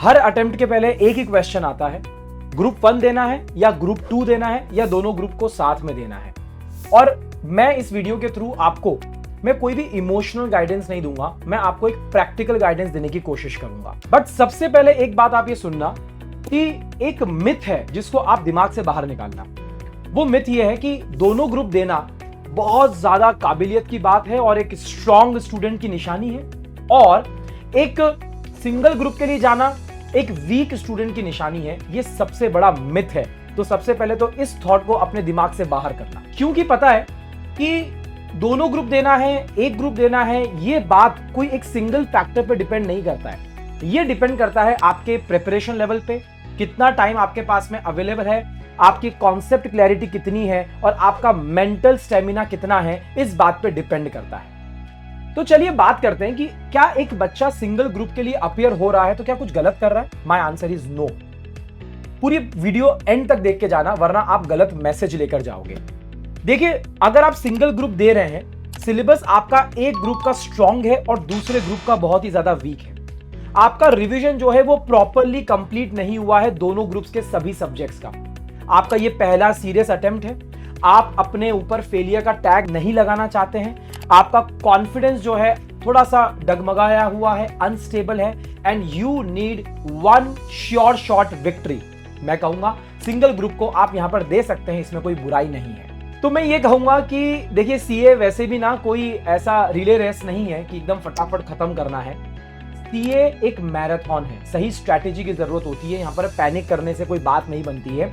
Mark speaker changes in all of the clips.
Speaker 1: हर attempt के पहले एक ही क्वेश्चन आता है, ग्रुप 1 देना है या ग्रुप 2 देना है या दोनों ग्रुप को साथ में देना है। और मैं इस वीडियो के थ्रू आपको मैं कोई भी इमोशनल गाइडेंस नहीं दूंगा, मैं आपको एक प्रैक्टिकल गाइडेंस देने की कोशिश करूंगा। बट सबसे पहले एक बात आप ये सुनना कि एक मिथ है जिसको आप दिमाग से बाहर निकालना। वो मिथ ये है कि दोनों ग्रुप देना बहुत ज्यादा काबिलियत की बात है और एक स्ट्रॉन्ग स्टूडेंट की निशानी है, और एक सिंगल ग्रुप के लिए जाना एक वीक स्टूडेंट की निशानी है। ये सबसे बड़ा मिथ है। तो सबसे पहले तो इस थॉट को अपने दिमाग से बाहर करना, क्योंकि पता है कि दोनों ग्रुप देना है, एक ग्रुप देना है, ये बात कोई एक सिंगल फैक्टर पे डिपेंड नहीं करता है। ये डिपेंड करता है आपके प्रिपरेशन लेवल पे, कितना टाइम आपके पास में अवेलेबल है, आपकी कॉन्सेप्ट क्लैरिटी कितनी है और आपका मेंटल स्टेमिना कितना है, इस बात पे डिपेंड करता है। तो चलिए बात करते हैं कि क्या एक बच्चा सिंगल ग्रुप के लिए अपीयर हो रहा है तो क्या कुछ गलत कर रहा है? My answer is no. पूरी वीडियो एंड तक देख के जाना, वरना आप गलत मैसेज लेकर जाओगे। देखिए, अगर आप सिंगल ग्रुप दे रहे हैं, सिलेबस आपका एक ग्रुप का स्ट्रॉन्ग है और दूसरे ग्रुप का बहुत ही ज्यादा वीक है, आपका रिवीजन जो है वो प्रॉपरली कंप्लीट नहीं हुआ है दोनों ग्रुप्स के सभी सब्जेक्ट्स का, आपका ये पहला सीरियस अटेम्प्ट है, आप अपने ऊपर फेलियर का टैग नहीं लगाना चाहते हैं, आपका कॉन्फिडेंस जो है थोड़ा सा डगमगाया हुआ है, अनस्टेबल है, and you need one sure shot victory, मैं कहूंगा सिंगल ग्रुप को आप यहां पर दे सकते हैं, इसमें कोई बुराई नहीं है। तो मैं ये कहूंगा कि देखिए, सीए वैसे भी ना कोई ऐसा रिले रेस नहीं है कि एकदम फटाफट खत्म करना है। सीए एक मैराथन है, सही स्ट्रैटेजी की जरूरत होती है, यहां पर पैनिक करने से कोई बात नहीं बनती है।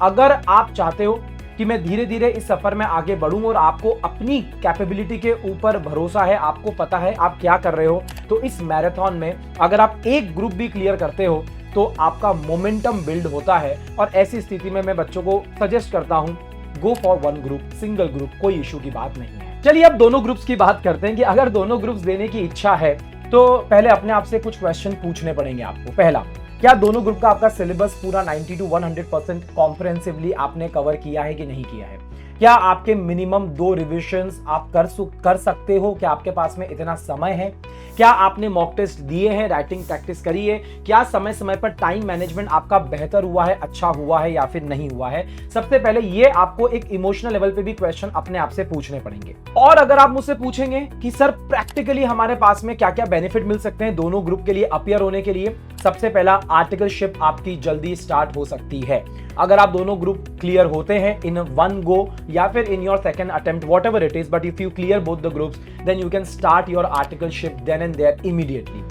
Speaker 1: अगर आप चाहते हो कि मैं धीरे धीरे इस सफर में आगे बढ़ूं और आपको अपनी कैपेबिलिटी के ऊपर भरोसा है, आपको पता है आप क्या कर रहे हो, तो इस मैराथन में अगर आप एक ग्रुप भी क्लियर करते हो तो आपका मोमेंटम बिल्ड होता है। और ऐसी स्थिति में मैं बच्चों को सजेस्ट करता हूं, go for one group, single group कोई इशू की बात नहीं है। चलिए अब दोनों ग्रुप्स की बात करते हैं कि अगर दोनों ग्रुप्स देने की इच्छा है तो पहले अपने आप से कुछ क्वेश्चन पूछने पड़ेंगे आपको। पहला, क्या दोनों ग्रुप का आपका सिलेबस पूरा 90 to 100% कॉम्प्रिहेंसिवली आपने कवर किया है कि नहीं किया है? क्या आपके मिनिमम 2 रिविजन्स आप कर सकते हो? क्या आपके पास में इतना समय है? क्या आपने मॉक टेस्ट दिए हैं, राइटिंग प्रैक्टिस करी है? क्या समय समय पर टाइम मैनेजमेंट आपका बेहतर हुआ है, अच्छा हुआ है या फिर नहीं हुआ है? सबसे पहले ये आपको एक इमोशनल लेवल पे भी क्वेश्चन अपने आप से पूछने पड़ेंगे। और अगर आप मुझसे पूछेंगे कि सर प्रैक्टिकली हमारे पास में क्या क्या बेनिफिट मिल सकते हैं दोनों ग्रुप के लिए अपीयर होने के लिए, सबसे पहला आर्टिकलशिप आपकी जल्दी स्टार्ट हो सकती है। अगर आप दोनों ग्रुप क्लियर होते हैं इन वन गो या फिर in your second attempt, whatever it is, but if you clear both the groups then you can start your articleship then and there immediately.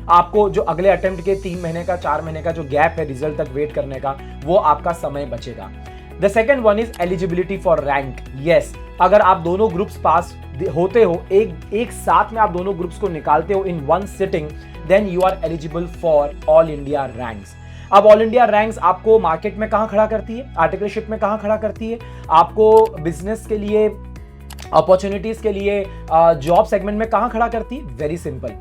Speaker 1: आपको जो अगले अटेम्प्ट के 3 महीने का 4 महीने का जो गैप है रिजल्ट तक वेट करने का, वो आपका समय बचेगा। The second one is eligibility for rank. Yes, अगर आप दोनों ग्रुप्स पास होते हो, एक साथ में आप दोनों ग्रुप्स को निकालते हो in one sitting, then you are eligible for all India ranks. अब ऑल इंडिया रैंक्स आपको मार्केट में कहां खड़ा करती है, आर्टिकलशिप में कहां खड़ा करती है, आपको बिजनेस के लिए, अपॉर्चुनिटीज के लिए, जॉब सेगमेंट में कहां खड़ा करती है? Very simple,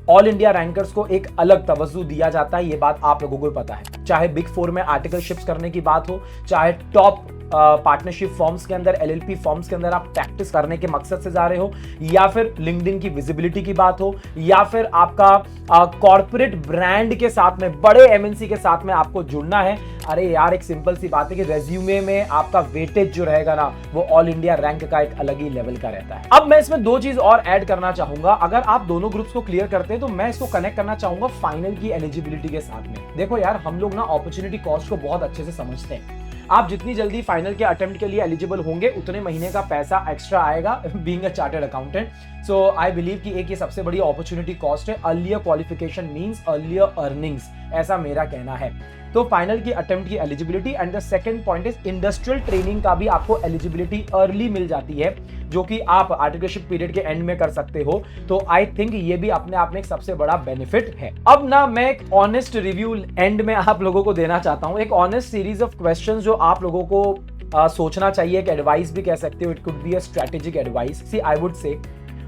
Speaker 1: all India rankers को एक अलग तवज्जो दिया जाता है, ये बात आप लोगों को पता है। चाहे बिग 4 में आर्टिकलशिप्स करने की बात हो, चाहे टॉप पार्टनरशिप फॉर्म्स के अंदर, एलएलपी फॉर्म्स के अंदर आप प्रैक्टिस करने के मकसद से जा रहे हो, या फिर लिंक्डइन की विजिबिलिटी की बात हो, या फिर आपका कॉर्पोरेट ब्रांड के साथ में, बड़े एमएनसी के साथ में आपको जुड़ना है। अरे यार, एक सिंपल सी बात है कि रेज्यूमे में आपका वेटेज जो रहेगा ना, वो ऑल इंडिया रैंक का एक अलग ही लेवल का रहता है। अब मैं इसमें 2 चीज और ऐड करना चाहूंगा। अगर आप दोनों ग्रुप्स को क्लियर करते हैं तो मैं इसको कनेक्ट करना चाहूंगा फाइनल की एलिजिबिलिटी के साथ में। देखो यार, हम लोग ना अपॉर्चुनिटी कॉस्ट को बहुत अच्छे से समझते हैं। आप जितनी जल्दी फाइनल के अटेम्प्ट के लिए एलिजिबल होंगे, उतने महीने का पैसा एक्स्ट्रा आएगा being a chartered accountant. So I believe कि एक ये सबसे बड़ी अपॉर्चुनिटी कॉस्ट है। Earlier qualification means earlier earnings, ऐसा मेरा कहना है। तो फाइनल की अटेम्प्ट की eligibility, and the second point is industrial training का भी आपको एलिजिबिलिटी अर्ली मिल जाती है, जो कि आप आर्टिकलशिप पीरियड के एंड में कर सकते हो। तो आई थिंक ये भी अपने आप में एक सबसे बड़ा बेनिफिट है। अब ना मैं एक ऑनेस्ट रिव्यू एंड में आप लोगों को देना चाहता हूं, एक ऑनेस्ट सीरीज ऑफ क्वेश्चंस जो आप लोगों को सोचना चाहिए, एक एडवाइस भी कह सकते हो, it could be a strategic advice. See I would say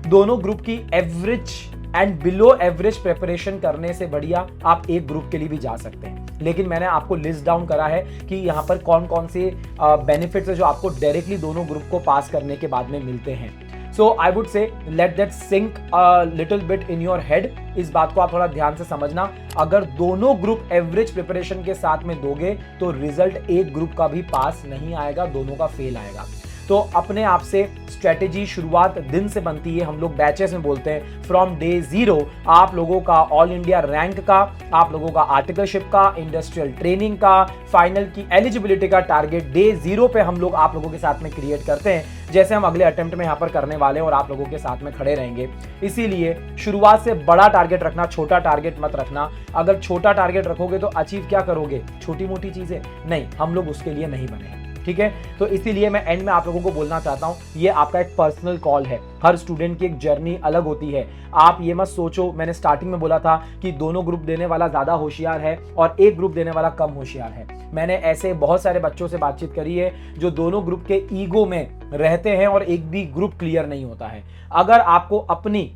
Speaker 1: दोनों ग्रुप की average and below average preparation करने से बढ़िया आप एक ग्रुप के लिए भी जा सकते हैं। लेकिन मैंने आपको लिस्ट डाउन करा है कि यहाँ पर कौन कौन से बेनिफिट्स है जो आपको डायरेक्टली दोनों ग्रुप को पास करने के बाद में मिलते हैं। So I would say let that sink a little bit in your head. इस बात को आप थोड़ा ध्यान से समझना। अगर दोनों ग्रुप एवरेज प्रिपरेशन के साथ में दोगे तो रिजल्ट एक ग्रुप का भी पास नहीं आएगा, दोनों का फेल आएगा। तो अपने आप से स्ट्रेटेजी शुरुआत दिन से बनती है, हम लोग बैचेस में बोलते हैं। फ्रॉम डे 0 आप लोगों का ऑल इंडिया रैंक का, आप लोगों का आर्टिकलशिप का, इंडस्ट्रियल ट्रेनिंग का, फाइनल की एलिजिबिलिटी का टारगेट डे 0 पे हम लोग आप लोगों के साथ में क्रिएट करते हैं, जैसे हम अगले अटेम्प्ट में यहाँ पर करने वाले हैं और आप लोगों के साथ में खड़े रहेंगे। इसीलिए शुरुआत से बड़ा टारगेट रखना, छोटा टारगेट मत रखना। अगर छोटा टारगेट रखोगे तो अचीव क्या करोगे? छोटी मोटी चीजें नहीं, हम लोग उसके लिए नहीं बने हैं, ठीक है। तो इसीलिए मैं एंड में आप लोगों को बोलना चाहता हूं, ये आपका एक पर्सनल कॉल है। हर स्टूडेंट की एक जर्नी अलग होती है। आप ये मत सोचो, मैंने स्टार्टिंग में बोला था कि दोनों ग्रुप देने वाला ज्यादा होशियार है और एक ग्रुप देने वाला कम होशियार है। मैंने ऐसे बहुत सारे बच्चों से बातचीत करी है जो दोनों ग्रुप के ईगो में रहते हैं और एक भी ग्रुप क्लियर नहीं होता है। अगर आपको अपनी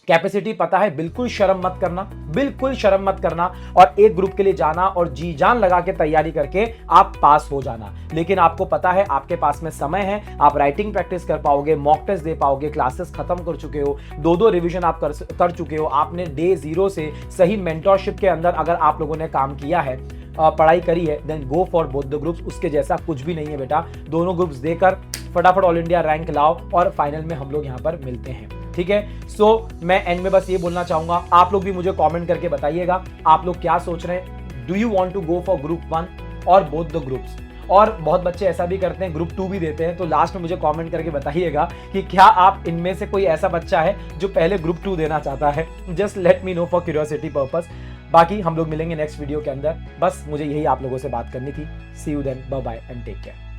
Speaker 1: कैपेसिटी पता है, बिल्कुल शर्म मत करना, बिल्कुल शर्म मत करना और एक ग्रुप के लिए जाना और जी जान लगा के तैयारी करके आप पास हो जाना। लेकिन आपको पता है आपके पास में समय है, आप राइटिंग प्रैक्टिस कर पाओगे, मॉक टेस्ट दे पाओगे, क्लासेस खत्म कर चुके हो, 2 रिवीजन आप कर चुके हो, आपने डे 0 से सही मेंटरशिप के अंदर अगर आप लोगों ने काम किया है, पढ़ाई करी है, then go for both the groups. उसके जैसा कुछ भी नहीं है बेटा। दोनों ग्रुप्स देकर फटाफट ऑल इंडिया रैंक लाओ और फाइनल में हम लोग यहाँ पर मिलते हैं, ठीक है। सो मैं एंड में बस ये बोलना चाहूंगा, आप लोग भी मुझे कमेंट करके बताइएगा आप लोग क्या सोच रहे हैं। Do you want to go for group 1 और बोथ द ग्रुप्स? और बहुत बच्चे ऐसा भी करते हैं, ग्रुप 2 भी देते हैं। तो लास्ट में मुझे कमेंट करके बताइएगा कि क्या आप इनमें से कोई ऐसा बच्चा है जो पहले ग्रुप 2 देना चाहता है। Just let me know for curiosity purpose. बाकी हम लोग मिलेंगे नेक्स्ट वीडियो के अंदर। बस मुझे यही आप लोगों से बात करनी थी। See you then, bye bye and take care.